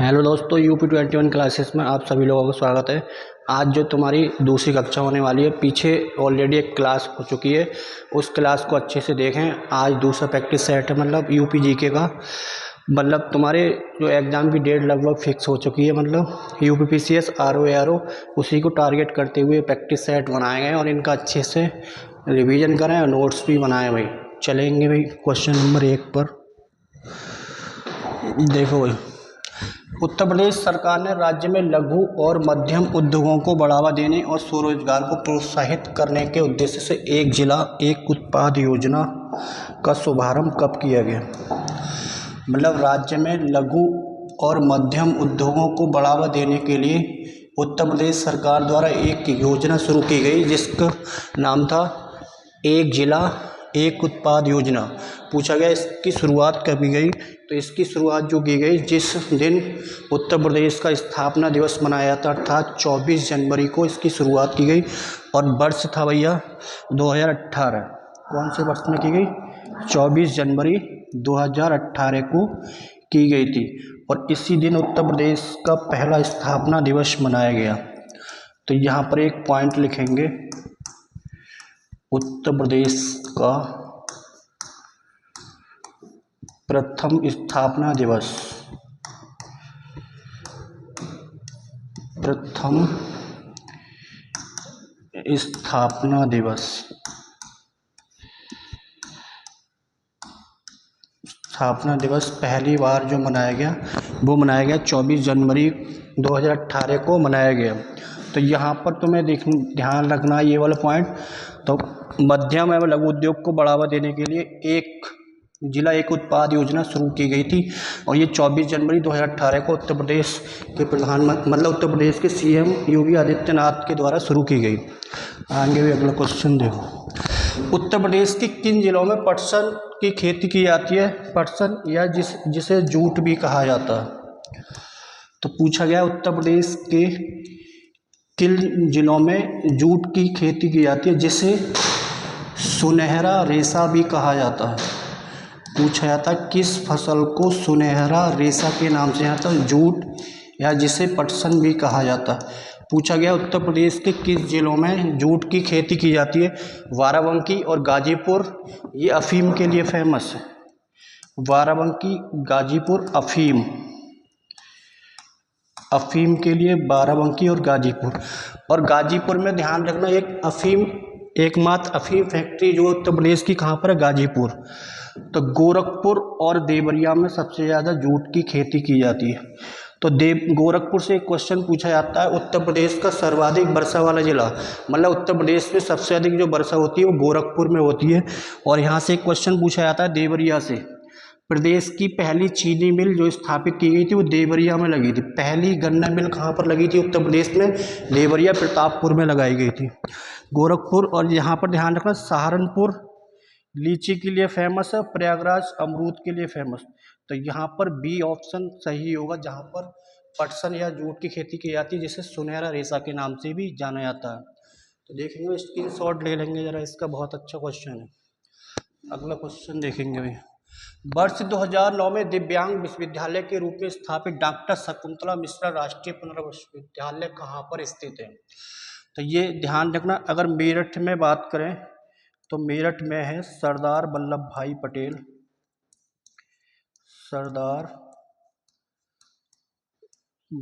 Hello दोस्तों, UP21 classes में आप सभी लोगों का स्वागत है। आज जो तुम्हारी दूसरी कक्षा होने वाली है, पीछे ऑलरेडी एक क्लास हो चुकी है, उस क्लास को अच्छे से देखें। आज दूसरा प्रैक्टिस सेट है, मतलब यूपी जीके का। मतलब तुम्हारे जो एग्ज़ाम की डेट लगभग फिक्स हो चुकी है, मतलब UPPCS RO उसी को टारगेट करते हुए प्रैक्टिस सेट बनाए गए और इनका अच्छे से रिवीजन करें और नोट्स भी बनाए भाई। चलेंगे भाई क्वेश्चन नंबर 1 पर। देखो भाई, उत्तर प्रदेश सरकार ने राज्य में लघु और मध्यम उद्योगों को बढ़ावा देने और स्वरोजगार को प्रोत्साहित करने के उद्देश्य से एक जिला एक उत्पाद योजना का शुभारंभ कब किया गया? मतलब राज्य में लघु और मध्यम उद्योगों को बढ़ावा देने के लिए उत्तर प्रदेश सरकार द्वारा एक योजना शुरू की गई जिसका नाम था एक जिला एक उत्पाद योजना। पूछा गया इसकी शुरुआत कब की गई, तो इसकी शुरुआत जो की गई जिस दिन उत्तर प्रदेश का स्थापना दिवस मनाया जाता अर्थात 24 जनवरी को इसकी शुरुआत की गई और वर्ष था भैया 2018। कौन से वर्ष में की गई? 24 जनवरी 2018 को की गई थी और इसी दिन उत्तर प्रदेश का पहला स्थापना दिवस मनाया गया। तो यहाँ पर एक पॉइंट लिखेंगे, उत्तर प्रदेश का प्रथम स्थापना दिवस, प्रथम स्थापना दिवस, स्थापना दिवस पहली बार जो मनाया गया वो मनाया गया 24 जनवरी 2018 को मनाया गया। तो यहाँ पर तुम्हें ध्यान रखना ये वाला पॉइंट। तो मध्यम एवं लघु उद्योग को बढ़ावा देने के लिए एक जिला एक उत्पाद योजना शुरू की गई थी और ये 24 जनवरी 2018 को उत्तर प्रदेश के प्रधानमंत्री मतलब उत्तर प्रदेश के CM योगी आदित्यनाथ के द्वारा शुरू की गई। आगे भी अगला क्वेश्चन देखो, उत्तर प्रदेश के किन जिलों में पटसन की खेती की जाती है? पटसन या जिसे जूट भी कहा जाता है। तो पूछा गया उत्तर प्रदेश के किन जिलों में जूट की खेती की जाती है जिसे सुनहरा रेशा भी कहा जाता है। पूछा जाता है किस फसल को सुनहरा रेशा के नाम से जाता है? जूट या जिसे पटसन भी कहा जाता है। पूछा गया उत्तर प्रदेश के किस जिलों में जूट की खेती की जाती है? बाराबंकी और गाजीपुर ये अफीम के लिए फेमस है। बाराबंकी गाजीपुर अफीम के लिए बाराबंकी और गाजीपुर। और गाजीपुर में ध्यान रखना एकमात्र अफीम फैक्ट्री जो उत्तर प्रदेश की कहाँ पर है? गाजीपुर। तो गोरखपुर और देवरिया में सबसे ज़्यादा जूट की खेती की जाती है। तो गोरखपुर से एक क्वेश्चन पूछा जाता है, उत्तर प्रदेश का सर्वाधिक वर्षा वाला जिला, मतलब उत्तर प्रदेश में सबसे अधिक जो वर्षा होती है वो गोरखपुर में होती है। और यहाँ से एक क्वेश्चन पूछा जाता है देवरिया से, प्रदेश की पहली चीनी मिल जो स्थापित की गई थी वो देवरिया में लगी थी। पहली गन्ना मिल कहाँ पर लगी थी उत्तर प्रदेश में? देवरिया प्रतापपुर में लगाई गई थी। गोरखपुर। और यहाँ पर ध्यान रखना सहारनपुर लीची के लिए फेमस है, प्रयागराज अमरूद के लिए फेमस। तो यहाँ पर बी ऑप्शन सही होगा, जहाँ पर पटसन या जूट की खेती की जाती है जिसे सुनहरा रेशा के नाम से भी जाना जाता है। तो देखेंगे स्क्रीनशॉट ले लेंगे जरा, इसका बहुत अच्छा क्वेश्चन है। अगला क्वेश्चन देखेंगे भाई, वर्ष 2009 में दिव्यांग विश्वविद्यालय के रूप में स्थापित डॉक्टर शकुंतला मिश्रा राष्ट्रीय पुनर्विश्वविद्यालय विश्वविद्यालय कहाँ पर स्थित है? तो ये ध्यान रखना, अगर मेरठ में बात करें तो मेरठ में है सरदार वल्लभ भाई पटेल, सरदार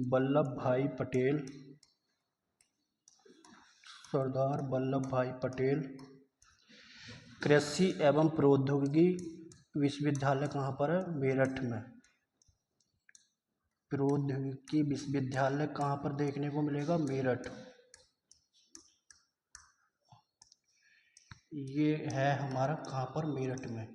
वल्लभ भाई पटेल, सरदार वल्लभ भाई पटेल कृषि एवं प्रौद्योगिकी विश्वविद्यालय कहाँ पर है? मेरठ में। प्रौद्योगिकी विश्वविद्यालय कहाँ पर देखने को मिलेगा? मेरठ। ये है हमारा कहाँ पर? मेरठ में।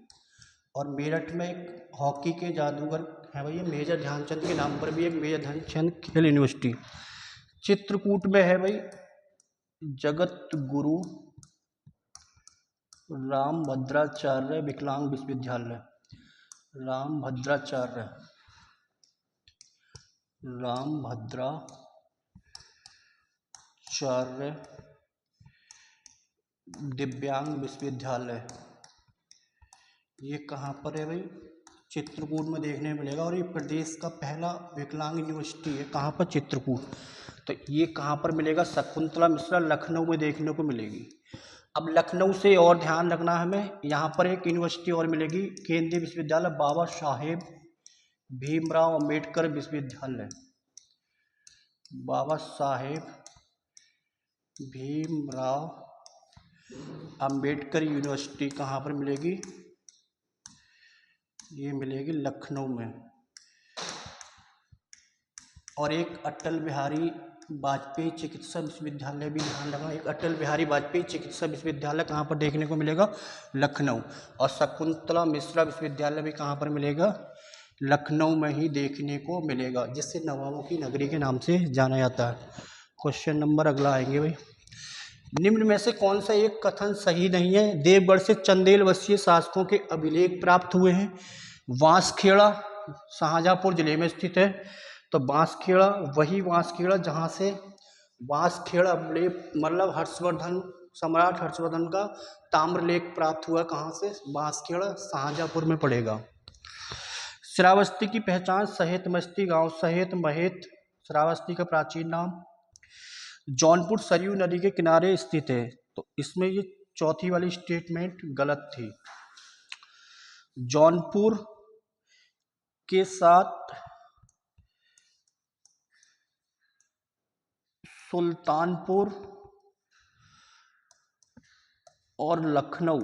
और मेरठ में एक हॉकी के जादूगर है भैया मेजर ध्यानचंद के नाम पर भी एक मेजर ध्यानचंद खेल यूनिवर्सिटी। चित्रकूट में है भाई जगत गुरु रामभद्राचार्य विकलांग विश्वविद्यालय, रामभद्राचार्य दिव्यांग विश्वविद्यालय, ये कहाँ पर है भाई? चित्रकूट में देखने में मिलेगा। और ये प्रदेश का पहला विकलांग यूनिवर्सिटी है। कहाँ पर? चित्रकूट। तो ये कहाँ पर मिलेगा? शकुंतला मिश्रा लखनऊ में देखने को मिलेगी। अब लखनऊ से और ध्यान रखना हमें, यहाँ पर एक यूनिवर्सिटी और मिलेगी, केंद्रीय विश्वविद्यालय बाबा साहेब भीमराव अंबेडकर विश्वविद्यालय। बाबा साहेब भीमराव अंबेडकर यूनिवर्सिटी कहाँ पर मिलेगी? ये मिलेगी लखनऊ में। और एक अटल बिहारी वाजपेयी चिकित्सा विश्वविद्यालय भी ध्यान रखना। एक अटल बिहारी वाजपेयी चिकित्सा विश्वविद्यालय कहाँ पर देखने को मिलेगा? लखनऊ। और शकुंतला मिश्रा विश्वविद्यालय भी कहाँ पर मिलेगा? लखनऊ में ही देखने को मिलेगा, जिससे नवाबों की नगरी के नाम से जाना जाता है। क्वेश्चन नंबर अगला आएंगे भाई। निम्न में से कौन सा एक कथन सही नहीं है? देवगढ़ से चंदेल वंशीय शासकों के अभिलेख प्राप्त हुए हैं। बांसखेड़ा शाहजहाँपुर जिले में स्थित है। तो बांसखेड़ा वही बांसखेड़ा जहाँ से बांसखेड़ा मतलब हर्षवर्धन, सम्राट हर्षवर्धन का ताम्रलेख प्राप्त हुआ। कहाँ से? बांसखेड़ा शाहजहाँपुर में पड़ेगा। श्रावस्ती की पहचान सहेतमस्ती गांव। सहेत महेत श्रावस्ती का प्राचीन नाम। जौनपुर सरयू नदी के किनारे स्थित है। तो इसमें ये चौथी वाली स्टेटमेंट गलत थी। जौनपुर के साथ सुल्तानपुर और लखनऊ,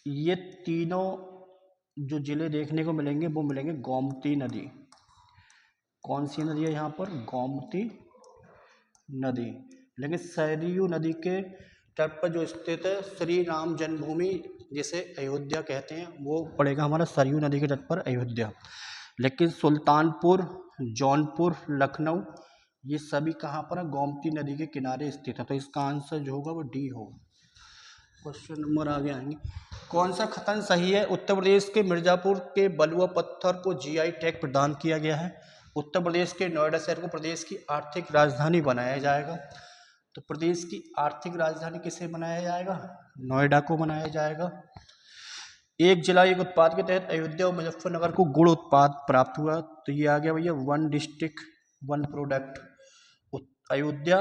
ये तीनों जो जिले देखने को मिलेंगे वो मिलेंगे गोमती नदी। कौन सी नदी है यहाँ पर? गोमती नदी। लेकिन सरयू नदी के तट पर जो स्थित है श्री राम जन्मभूमि, जिसे अयोध्या कहते हैं, वो पड़ेगा हमारा सरयू नदी के तट पर अयोध्या। लेकिन सुल्तानपुर, जौनपुर, लखनऊ, ये सभी कहाँ पर है? गोमती नदी के किनारे स्थित है। तो इसका आंसर जो होगा वो डी होगा। क्वेश्चन नंबर आगे आएंगे। कौन सा कथन सही है? उत्तर प्रदेश के मिर्जापुर के बलुआ पत्थर को जीआई टैग प्रदान किया गया है। उत्तर प्रदेश के नोएडा शहर को प्रदेश की आर्थिक राजधानी बनाया जाएगा। तो प्रदेश की आर्थिक राजधानी किसे बनाया जाएगा? नोएडा को बनाया जाएगा। एक जिला एक उत्पाद के तहत अयोध्या और मुजफ्फरनगर को गुड़ उत्पाद प्राप्त हुआ। तो ये आ गया भैया one district one product, Ayodhya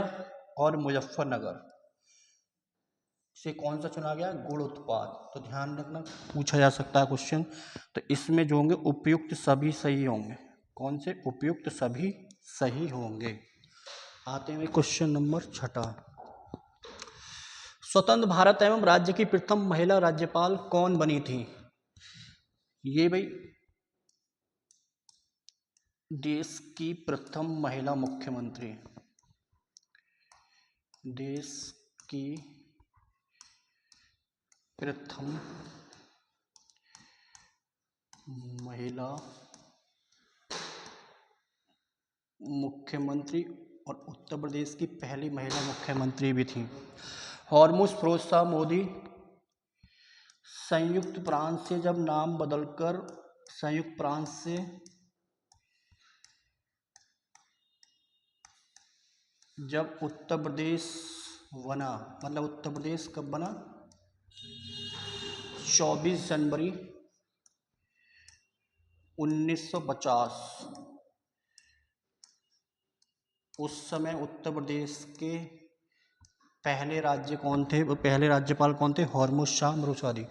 और मुजफ्फरनगर से कौन सा चुना गया? गुड़ उत्पाद। तो ध्यान रखना, पूछा जा सकता है क्वेश्चन। तो इसमें जो होंगे उपयुक्त सभी सही होंगे। कौन से? उपयुक्त सभी सही होंगे। आते हैं क्वेश्चन नंबर 6। स्वतंत्र भारत एवं राज्य की प्रथम महिला राज्यपाल कौन बनी थी? ये भाई देश की प्रथम महिला मुख्यमंत्री, देश की प्रथम महिला मुख्यमंत्री और उत्तर प्रदेश की पहली महिला मुख्यमंत्री भी थी। हॉर्मुज फिरोज शाह मोदी संयुक्त प्रांत से जब नाम बदलकर संयुक्त प्रांत से जब उत्तर प्रदेश बना, मतलब उत्तर प्रदेश कब बना? 24 जनवरी 1950। उस समय उत्तर प्रदेश के पहले राज्य कौन थे? वो पहले राज्यपाल कौन थे? हॉर्मुज शाह मोदी।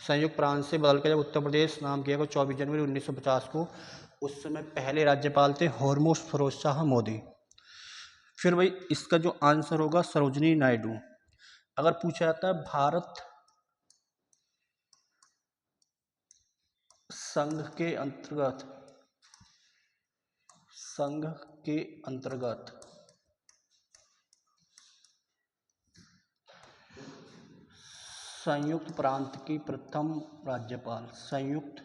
संयुक्त प्रांत से बदलकर जब उत्तर प्रदेश नाम किया गया 24 जनवरी 1950 को, उस समय पहले राज्यपाल थे हॉर्मुज फिरोज शाह मोदी। फिर भाई इसका जो आंसर होगा सरोजिनी नायडू। अगर पूछा जाता है भारत संघ के अंतर्गत संयुक्त प्रांत की प्रथम राज्यपाल, संयुक्त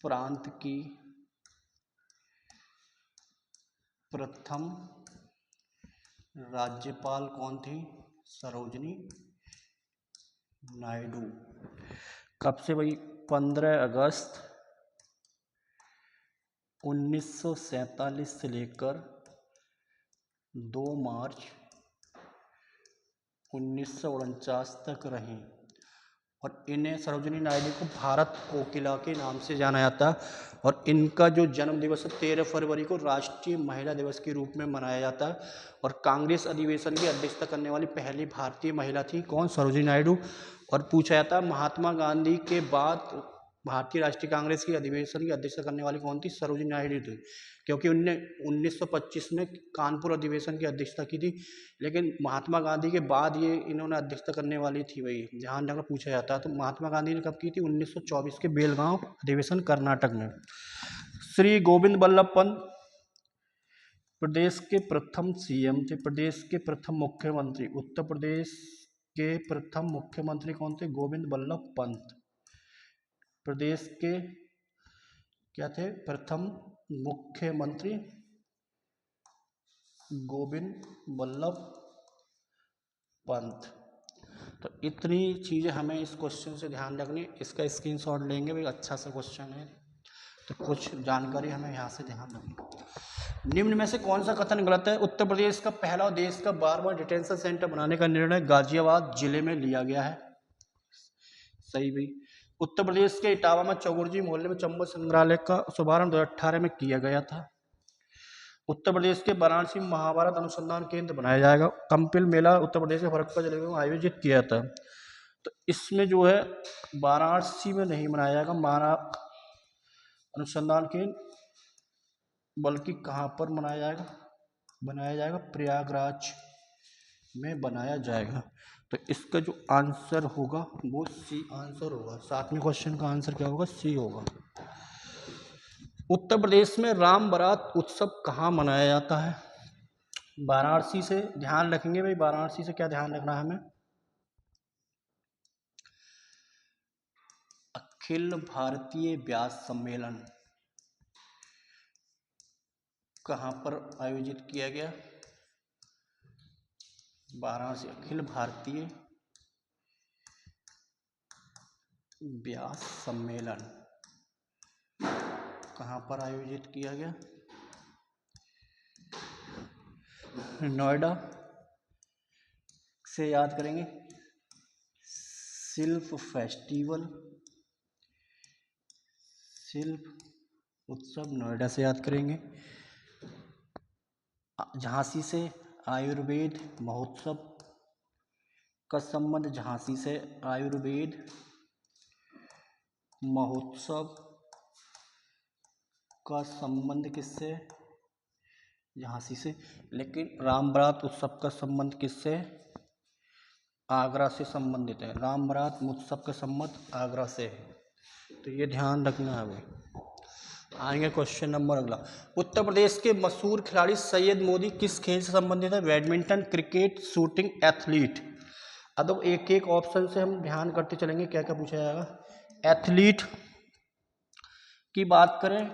प्रांत की प्रथम राज्यपाल कौन थी? सरोजिनी नायडू। कब से भाई? 15 अगस्त 1947 से लेकर 2 मार्च 1949 तक रहीं। और इन्हें सरोजिनी नायडू को भारत कोकिला के नाम से जाना जाता है। और इनका जो जन्म दिवस है 13 फरवरी को राष्ट्रीय महिला दिवस के रूप में मनाया जाता है। और कांग्रेस अधिवेशन की अध्यक्षता करने वाली पहली भारतीय महिला थी कौन? सरोजिनी नायडू। और पूछा जाता है महात्मा गांधी के बाद भारतीय राष्ट्रीय कांग्रेस की अधिवेशन की अध्यक्षता करने वाली कौन थी? सरोजिनी नायडू थी, क्योंकि उनने 1925 में कानपुर अधिवेशन की अध्यक्षता की थी। लेकिन महात्मा गांधी के बाद ये इन्होंने अध्यक्षता करने वाली थी, वही ध्यान रखना पूछा जाता है। तो महात्मा गांधी ने कब की थी? 1924 के बेलगांव अधिवेशन कर्नाटक में। श्री गोविंद बल्लभ पंत प्रदेश के प्रथम सीएम थे। प्रदेश के प्रथम मुख्यमंत्री, उत्तर प्रदेश के प्रथम मुख्यमंत्री कौन थे? गोविंद बल्लभ पंत। प्रदेश के क्या थे? प्रथम मुख्यमंत्री गोविंद बल्लभ पंत। तो इतनी चीज़ें हमें इस क्वेश्चन से ध्यान रखनी, इसका स्क्रीनशॉट लेंगे भाई, अच्छा सा क्वेश्चन है। तो कुछ जानकारी हमें यहाँ से ध्यान रखनी। निम्न में से कौन सा कथन गलत है? उत्तर प्रदेश का पहला और देश का 12वां डिटेंशन सेंटर बनाने का निर्णय गाजियाबाद जिले में लिया गया है। सही भाई। उत्तर प्रदेश के इटावा में चौगुर्जी मोहल्ले में चंबल संग्रहालय का शुभारंभ 2018 में किया गया था। उत्तर प्रदेश के वाराणसी में महाभारत अनुसंधान केंद्र बनाया जाएगा। कंपिल मेला उत्तर प्रदेश के फरक्का जिले में आयोजित किया था। तो इसमें जो है वाराणसी में नहीं बनाया जाएगा महाभारत अनुसंधान केंद्र, बल्कि कहाँ पर बनाया जाएगा? बनाया जाएगा प्रयागराज में बनाया जाएगा। तो इसका जो आंसर होगा वो सी आंसर होगा। 7वें क्वेश्चन का आंसर क्या होगा? सी होगा। उत्तर प्रदेश में राम बारात उत्सव कहाँ मनाया जाता है? वाराणसी से ध्यान रखेंगे भाई। वाराणसी से क्या ध्यान रखना है हमें? अखिल भारतीय व्यास सम्मेलन कहाँ पर आयोजित किया गया? वाराणसी। अखिल भारतीय व्यास सम्मेलन कहाँ पर आयोजित किया गया? नोएडा से याद करेंगे। शिल्प फेस्टिवल, शिल्प उत्सव नोएडा से याद करेंगे। झांसी से आयुर्वेद महोत्सव का संबंध, झांसी से आयुर्वेद महोत्सव का संबंध किससे? झांसी से। लेकिन राम बारात उत्सव का संबंध किससे? आगरा से संबंधित है। राम बारात उत्सव का संबंध आगरा से है। तो ये ध्यान रखना है भाई। आएंगे क्वेश्चन नंबर अगला। उत्तर प्रदेश के मशहूर खिलाड़ी सैयद मोदी किस खेल से संबंधित है? Badminton, cricket, shooting, athlete. अब एक एक ऑप्शन से हम ध्यान करते चलेंगे क्या क्या पूछा जाएगा। एथलीट की बात करें,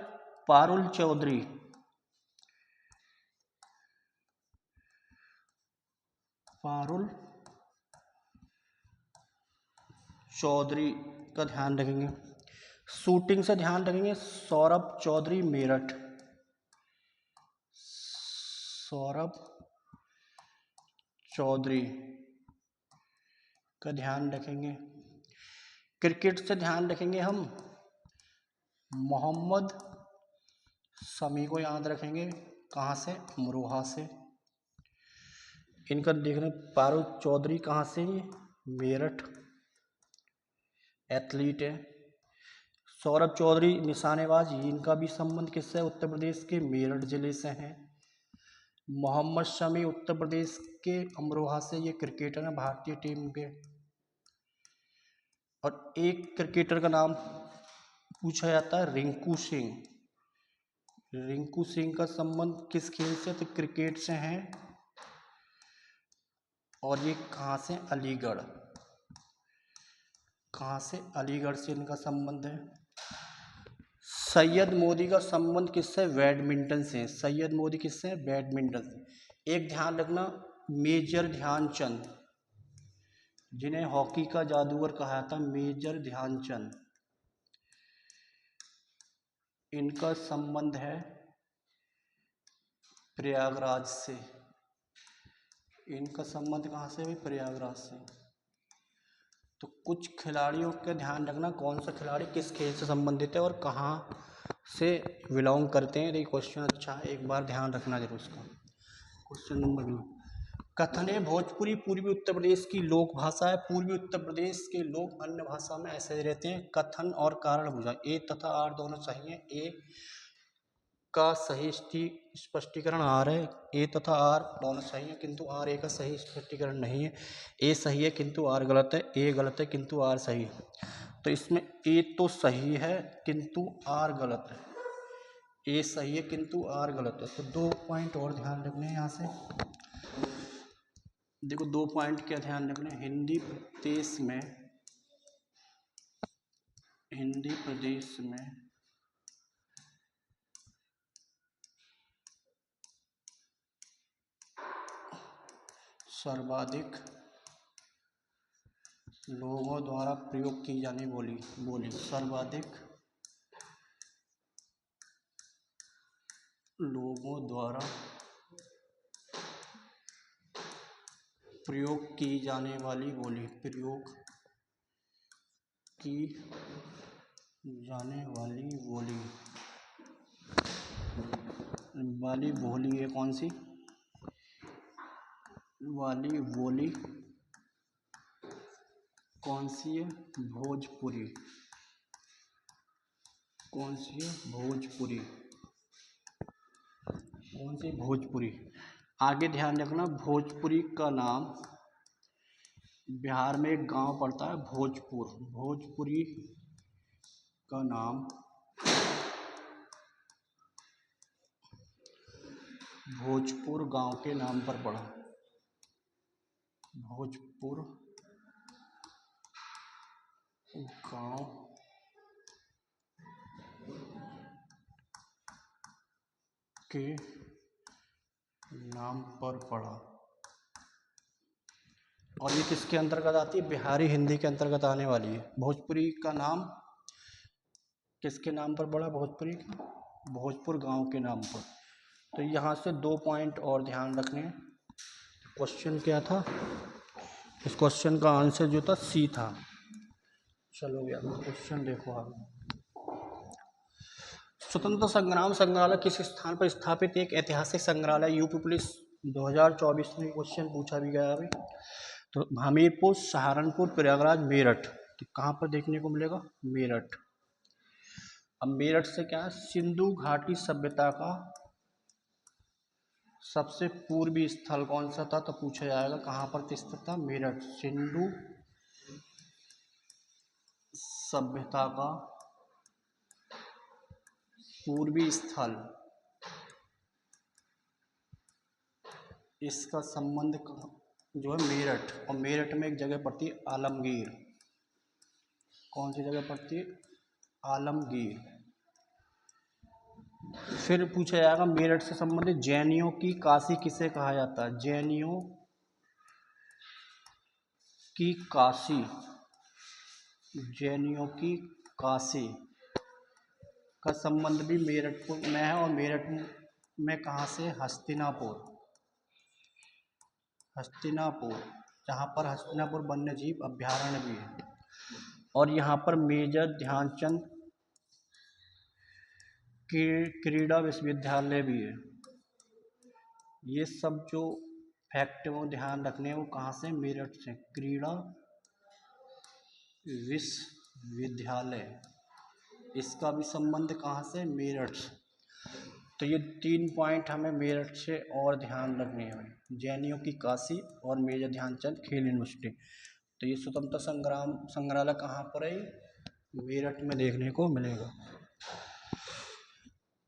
पारुल चौधरी, पारुल चौधरी का ध्यान रखेंगे। शूटिंग से ध्यान रखेंगे सौरभ चौधरी मेरठ, सौरभ चौधरी का ध्यान रखेंगे। क्रिकेट से ध्यान रखेंगे हम मोहम्मद शमी को याद रखेंगे। कहाँ से? अमरोहा से। इनका देख रहे हैं पारुल चौधरी कहाँ से? मेरठ एथलीट है। सौरभ चौधरी निशानेबाज, इनका भी संबंध किससे है? उत्तर प्रदेश के मेरठ जिले से है। मोहम्मद शमी उत्तर प्रदेश के अमरोहा से, ये क्रिकेटर हैं भारतीय टीम के। और एक क्रिकेटर का नाम पूछा जाता है रिंकू सिंह। रिंकू सिंह का संबंध किस खेल से? तो क्रिकेट से है। और ये कहाँ से? अलीगढ़। कहाँ से? अलीगढ़ से इनका संबंध है। सैयद मोदी का संबंध किससे? बैडमिंटन से। सैयद मोदी किससे? बैडमिंटन से। एक ध्यान रखना, मेजर ध्यानचंद, जिन्हें हॉकी का जादूगर कहा था, मेजर ध्यानचंद, इनका संबंध है प्रयागराज से। इनका संबंध कहाँ से? भी प्रयागराज से। तो कुछ खिलाड़ियों का ध्यान रखना, कौन सा खिलाड़ी किस खेल से संबंधित है और कहाँ से बिलोंग करते हैं। ये क्वेश्चन अच्छा है, एक बार ध्यान रखना जरूर इसका। क्वेश्चन नंबर 2, कथन है भोजपुरी पूर्वी उत्तर प्रदेश की लोक भाषा है। पूर्वी उत्तर प्रदेश के लोग अन्य भाषा में ऐसे रहते हैं। कथन और कारण बुझा, ए तथा आर दोनों सही है। ए का सही स्पष्टीकरण आर है, ए तथा आर दोनों सही है, किंतु आर ए का सही स्पष्टीकरण नहीं है। ए सही है किंतु आर गलत है, ए गलत है किंतु आर सही है। तो इसमें ए तो सही है किंतु आर गलत है, ए सही है किंतु आर गलत है। तो 2 पॉइंट और ध्यान रखने हैं यहाँ से। देखो 2 पॉइंट क्या ध्यान रखने, हिंदी प्रदेश में सर्वाधिक लोगों द्वारा प्रयोग की जाने बोली सर्वाधिक लोगों द्वारा प्रयोग की जाने वाली बोली, प्रयोग की जाने वाली बोली है कौन सी वाली बोली, कौन सी है, भोजपुरी। कौन सी है, भोजपुरी। कौन सी, भोजपुरी। आगे ध्यान रखना, भोजपुरी का नाम बिहार में एक गांव पड़ता है भोजपुर। भोजपुरी का नाम भोजपुर गांव के नाम पर पड़ा। भोजपुर गांव के नाम पर पड़ा। और ये किसके अंतर्गत आती है, बिहारी हिंदी के अंतर्गत आने वाली है। भोजपुरी का नाम किसके नाम पर पड़ा, भोजपुरी का भोजपुर गांव के नाम पर। तो यहाँ से 2 पॉइंट और ध्यान रखने। क्वेश्चन क्या था, इस क्वेश्चन का आंसर जो था सी था। चलो गया क्वेश्चन, देखो आप, स्वतंत्र संग्राम संग्रहालय किस स्थान पर स्थापित एक ऐतिहासिक संग्रहालय। यूपी पुलिस 2024 में क्वेश्चन पूछा भी गया अभी। तो हमीरपुर, सहारनपुर, प्रयागराज, मेरठ। तो कहाँ पर देखने को मिलेगा, मेरठ। अब मेरठ से क्या है, सिंधु घाटी सभ्यता का सबसे पूर्वी स्थल कौन सा था, तो पूछा जाएगा कहाँ पर स्थित था, मेरठ। सिंधु सभ्यता का पूर्वी स्थल, इसका संबंध जो है मेरठ, और मेरठ में एक जगह पड़ती है आलमगीर। कौन सी जगह पड़ती है, आलमगीर। फिर पूछा जाएगा मेरठ से संबंधित जैनियों की काशी किसे कहा जाता है। जैनियों की काशी, जैनियों की काशी का संबंध भी मेरठ में है। और मेरठ में कहाँ से, हस्तिनापुर। हस्तिनापुर, जहाँ पर हस्तिनापुर वन्य जीव अभ्यारण्य भी है। और यहाँ पर मेजर ध्यानचंद क्रीड़ा विश्वविद्यालय भी है। ये सब जो फैक्ट वो ध्यान रखने हैं, वो कहाँ से, मेरठ से। क्रीड़ा विश्वविद्यालय, इसका भी संबंध कहाँ से, मेरठ से। तो ये 3 पॉइंट हमें मेरठ से और ध्यान रखने हैं, जैनियों की काशी और मेजर ध्यानचंद खेल यूनिवर्सिटी। तो ये स्वतंत्रता संग्राम संग्रहालय कहाँ पर है, मेरठ में देखने को मिलेगा।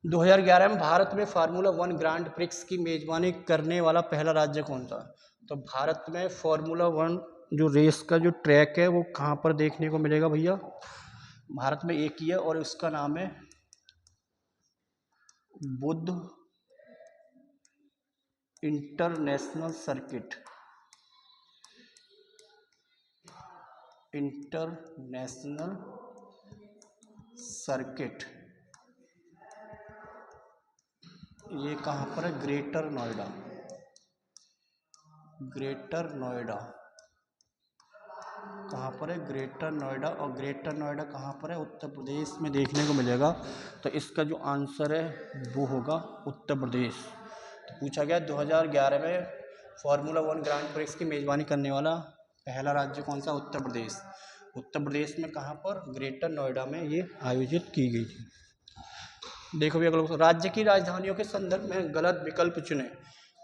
2011 में भारत में फार्मूला 1 ग्रांड प्रिक्स की मेजबानी करने वाला पहला राज्य कौन सा। तो भारत में फार्मूला 1 जो रेस का जो ट्रैक है वो कहाँ पर देखने को मिलेगा भैया, भारत में एक ही है और उसका नाम है Buddha international circuit. International circuit, ये कहाँ पर है, ग्रेटर नोएडा। ग्रेटर नोएडा कहाँ पर है, ग्रेटर नोएडा। और ग्रेटर नोएडा कहाँ पर है, उत्तर प्रदेश में देखने को मिलेगा। तो इसका जो आंसर है वो होगा उत्तर प्रदेश। तो पूछा गया 2011 में फार्मूला 1 ग्रांड प्रिक्स की मेज़बानी करने वाला पहला राज्य कौन सा, उत्तर प्रदेश। उत्तर प्रदेश में कहाँ पर, ग्रेटर नोएडा में ये आयोजित की गई थी। देखो भी अगला, राज्य की राजधानियों के संदर्भ में गलत विकल्प चुने।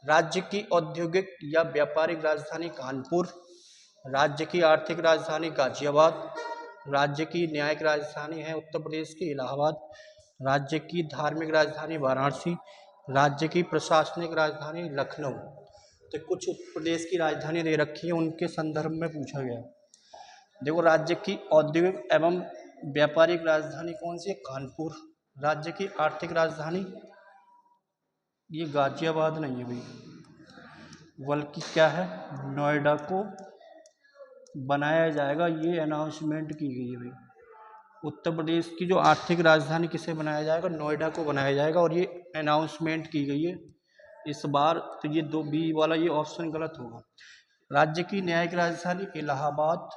राज्य की औद्योगिक या व्यापारिक राजधानी कानपुर, राज्य की आर्थिक राजधानी गाजियाबाद, राज्य की न्यायिक राजधानी है उत्तर प्रदेश की इलाहाबाद, राज्य की धार्मिक राजधानी वाराणसी, राज्य की प्रशासनिक राजधानी लखनऊ। तो कुछ उत्तर प्रदेश की राजधानी दे रखी है, उनके संदर्भ में पूछा गया। देखो, राज्य की औद्योगिक एवं व्यापारिक राजधानी कौन सी है, कानपुर। राज्य की आर्थिक राजधानी ये गाजियाबाद नहीं है भाई, बल्कि क्या है, नोएडा को बनाया जाएगा, ये अनाउंसमेंट की गई है भाई। उत्तर प्रदेश की जो आर्थिक राजधानी किसे बनाया जाएगा, नोएडा को बनाया जाएगा, और ये अनाउंसमेंट की गई है इस बार। तो ये दो बी वाला ये ऑप्शन गलत होगा। राज्य की न्यायिक राजधानी इलाहाबाद,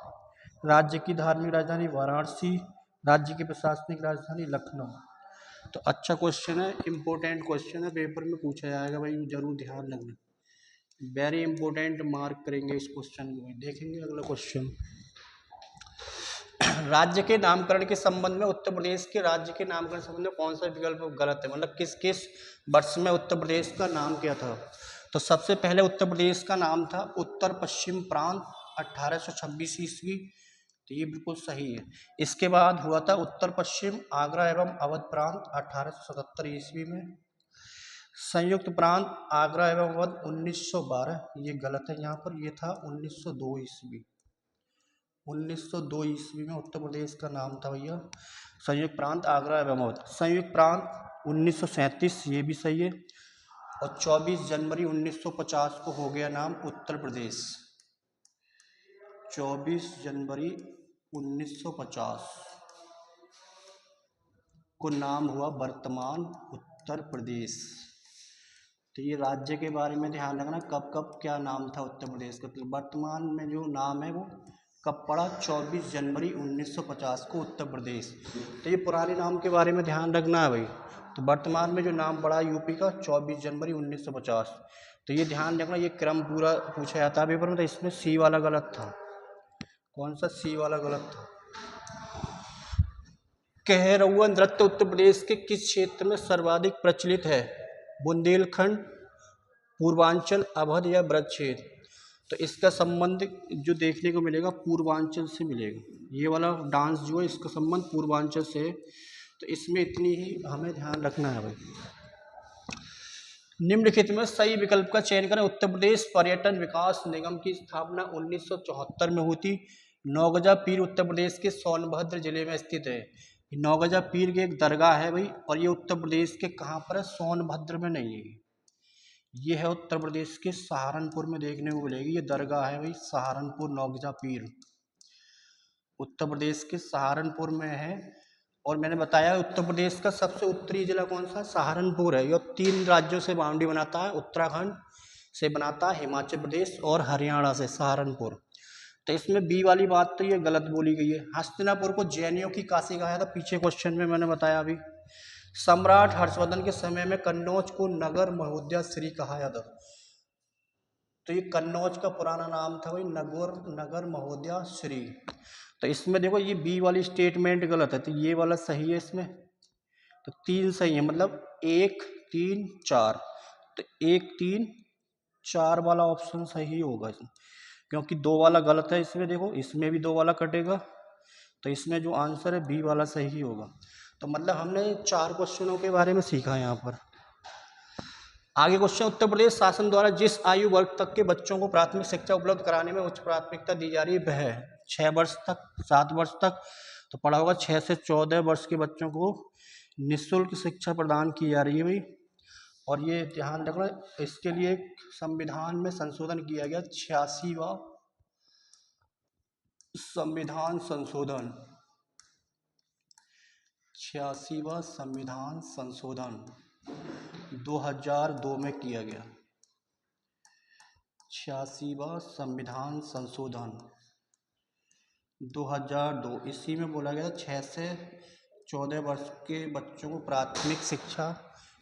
राज्य की धार्मिक राजधानी वाराणसी, राज्य की प्रशासनिक राजधानी लखनऊ। तो अच्छा क्वेश्चन है, इंपॉर्टेंट क्वेश्चन है, पेपर में पूछा जाएगा भाई, जरूर ध्यान रखना। वेरी इंपॉर्टेंट, मार्क करेंगे इस क्वेश्चन को। देखेंगे अगला क्वेश्चन। राज्य के नामकरण के संबंध में उत्तर प्रदेश के राज्य के नामकरण संबंध में कौन सा विकल्प गलत है, मतलब किस किस वर्ष में उत्तर प्रदेश का नाम क्या था। तो सबसे पहले उत्तर प्रदेश का नाम था उत्तर पश्चिम प्रांत 1826 ईस्वी, तो ये बिल्कुल सही है। इसके बाद हुआ था उत्तर पश्चिम आगरा एवं अवध प्रांत 1877 ईस्वी में। संयुक्त प्रांत आगरा एवं अवध 1912, ये गलत है यहाँ पर, ये था 1902 ईस्वी। 1902 ईस्वी में उत्तर प्रदेश का नाम था भैया संयुक्त प्रांत आगरा एवं अवध। संयुक्त प्रांत 1937, ये भी सही है। और 24 जनवरी 1950 को हो गया नाम उत्तर प्रदेश। 24 जनवरी 1950 को नाम हुआ वर्तमान उत्तर प्रदेश। तो ये राज्य के बारे में ध्यान रखना, कब कब क्या नाम था उत्तर प्रदेश का। तो वर्तमान में जो नाम है वो कब पड़ा, 24 जनवरी 1950 को उत्तर प्रदेश। तो ये पुराने नाम के बारे में ध्यान रखना है भाई। तो वर्तमान में जो नाम पड़ा यूपी का 24 जनवरी 1950। तो ये ध्यान रखना, ये क्रम पूरा पूछा जाता है पेपर में। तो इसमें सी वाला गलत था। कौन सा, सी वाला गलत था। कहरौआ नृत्य उत्तर प्रदेश के किस क्षेत्र में सर्वाधिक प्रचलित है, बुंदेलखंड, पूर्वांचल, अवध या ब्रज क्षेत्र। तो इसका संबंध जो देखने को मिलेगा पूर्वांचल से मिलेगा। ये वाला डांस जो है इसका संबंध पूर्वांचल से है। तो इसमें इतनी ही हमें ध्यान रखना है भाई। निम्नलिखित में सही विकल्प का चयन करें। उत्तर प्रदेश पर्यटन विकास निगम की स्थापना 1974 में हुई थी। नौगजा पीर उत्तर प्रदेश के सोनभद्र जिले में स्थित है। नौगजा पीर की एक दरगाह है भाई, और ये उत्तर प्रदेश के कहाँ पर है, सोनभद्र में नहीं है। ये है उत्तर प्रदेश के सहारनपुर में देखने को मिलेगी, ये दरगाह है भाई सहारनपुर नौगजा पीर, उत्तर प्रदेश के सहारनपुर में है। और मैंने बताया उत्तर प्रदेश का सबसे उत्तरी जिला कौन सा, सहारनपुर है। ये 3 राज्यों से बाउंड्री बनाता है, उत्तराखंड से बनाता है, हिमाचल प्रदेश और हरियाणा से सहारनपुर। तो इसमें बी वाली बात तो ये गलत बोली गई है। हस्तिनापुर को जैनियों की काशी कहा था, पीछे क्वेश्चन में मैंने बताया अभी। सम्राट हर्षवर्धन के समय में कन्नौज को नगर महोदया श्री कहा जाता था। तो ये कन्नौज का पुराना नाम था भाई नगर महोदया श्री। तो इसमें देखो ये बी वाली स्टेटमेंट गलत है, तो ये वाला सही है इसमें। तो 3 सही है, मतलब 1 3 4। तो 1 3 4 वाला ऑप्शन सही होगा इसमें, क्योंकि 2 वाला गलत है इसमें। देखो इसमें भी 2 वाला कटेगा, तो इसमें जो आंसर है बी वाला सही होगा। तो मतलब हमने 4 क्वेश्चनों के बारे में सीखा यहाँ पर। आगे क्वेश्चन, उत्तर प्रदेश शासन द्वारा जिस आयु वर्ग तक के बच्चों को प्राथमिक शिक्षा उपलब्ध कराने में उच्च प्राथमिकता दी जा रही है वह 6 वर्ष तक, 7 वर्ष तक। तो पढ़ा होगा 6 से 14 वर्ष के बच्चों को निःशुल्क शिक्षा प्रदान की जा रही है भाई। और ये ध्यान रखना, इसके लिए संविधान में संशोधन किया गया, 86वां संविधान संशोधन, 86वां संविधान संशोधन 2002 में किया गया। 86वां संविधान संशोधन 2002 इसी में बोला गया 6 से 14 वर्ष के बच्चों को प्राथमिक शिक्षा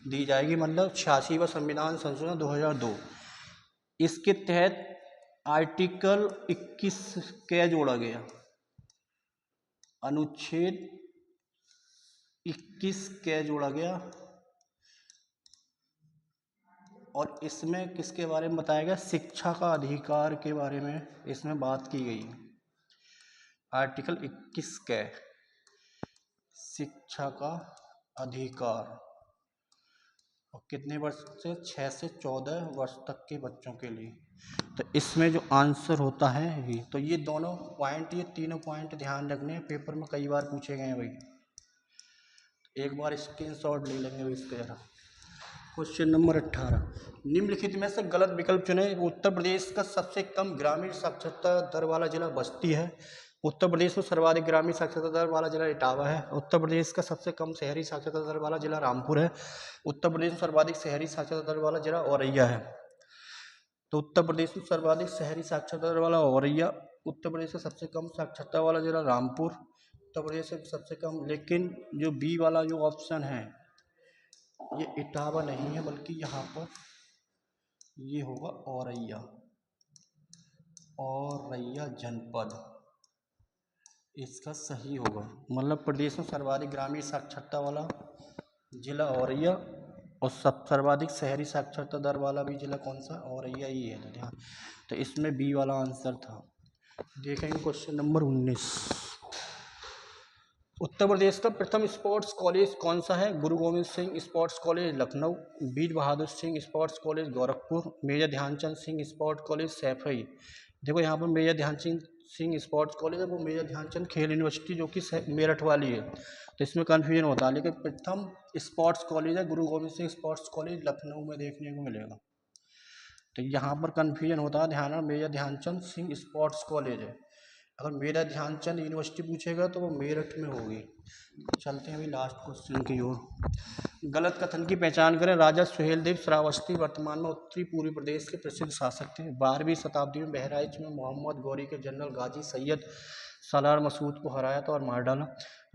दी जाएगी, मतलब 86वां संविधान संशोधन 2002। इसके तहत आर्टिकल 21 क्या जोड़ा गया, अनुच्छेद 21 क्या जोड़ा गया, और इसमें किसके बारे में बताया गया, शिक्षा का अधिकार के बारे में इसमें बात की गई। आर्टिकल 21 के शिक्षा का अधिकार, और कितने वर्ष से, 6 से 14 वर्ष तक के बच्चों के लिए। तो इसमें जो आंसर होता है ये, तो ये दोनों पॉइंट, ये तीनों पॉइंट ध्यान रखने हैं, पेपर में कई बार पूछे गए हैं भाई, एक बार स्क्रीनशॉट ले लेंगे भाई इसके जरा। क्वेश्चन नंबर 18, निम्नलिखित में से गलत विकल्प चुने। उत्तर प्रदेश का सबसे कम ग्रामीण साक्षरता दर वाला जिला बस्ती है। उत्तर प्रदेश में सर्वाधिक ग्रामीण साक्षरता दर वाला जिला इटावा है। उत्तर प्रदेश का सबसे कम शहरी साक्षरता दर वाला जिला रामपुर है। उत्तर प्रदेश में सर्वाधिक शहरी साक्षरता दर वाला जिला औरैया है। तो उत्तर प्रदेश में सर्वाधिक शहरी साक्षरता दर वाला औरैया, उत्तर प्रदेश का सबसे कम साक्षरता वाला जिला रामपुर, उत्तर प्रदेश में सबसे कम। लेकिन जो बी वाला जो ऑप्शन है ये इटावा नहीं है, बल्कि यहाँ पर ये होगा औरैया, औरैया जनपद इसका सही होगा। मतलब प्रदेश में सर्वाधिक ग्रामीण साक्षरता वाला जिला औरैया, और सर्वाधिक शहरी साक्षरता दर वाला भी जिला कौन सा, औरैया ही है। तो ध्यान, तो इसमें बी वाला आंसर था। देखेंगे क्वेश्चन नंबर 19, उत्तर प्रदेश का प्रथम स्पोर्ट्स कॉलेज कौन सा है। Guru Gobind Singh sports college Lucknow, Veer Bahadur Singh sports college Gorakhpur, major Dhyanchand Singh sports college Saifai. देखो यहाँ पर major Dhyanchand Singh sports college है, वो मेजर ध्यानचंद खेल यूनिवर्सिटी जो कि मेरठ वाली है, तो इसमें कन्फ्यूजन होता है। लेकिन प्रथम स्पोर्ट्स कॉलेज है गुरु गोविंद सिंह स्पोर्ट्स कॉलेज लखनऊ में देखने को मिलेगा। तो यहाँ पर कन्फ्यूजन होता है, ध्यान रखना, major Dhyanchand Singh sports college है। अगर मेजर ध्यानचंद यूनिवर्सिटी पूछेगा तो वो मेरठ में होगी। चलते हैं अभी लास्ट क्वेश्चन की ओर। गलत कथन की पहचान करें। राजा सुहेलदेव श्रावस्ती वर्तमान में उत्तरी पूर्वी प्रदेश के प्रसिद्ध शासक थे। 12वीं शताब्दी में बहराइच में मोहम्मद गौरी के जनरल गाजी सैयद सालार मसूद को हराया था और मार डाला।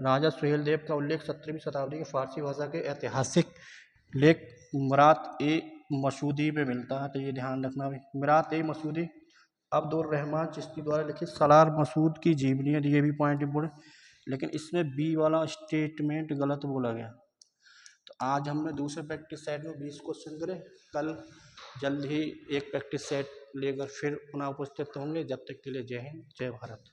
राजा सुहेलदेव का उल्लेख 17वीं शताब्दी के फारसी भाषा के ऐतिहासिक लेख मिरात ए मसूदी में मिलता है। तो ये ध्यान रखना भाई, मिरात ए मसूदी अब्दुर रहमान चिश्ती द्वारा लिखित सालार मसूद की जीवनी है। ये भी पॉइंट इंपोर्टेंट, लेकिन इसमें बी वाला स्टेटमेंट गलत बोला गया। तो आज हमने दूसरे प्रैक्टिस सेट में 20 क्वेश्चन करे। कल जल्द ही एक प्रैक्टिस सेट लेकर फिर पुनः उपस्थित होंगे। जब तक के लिए जय हिंद, जय भारत।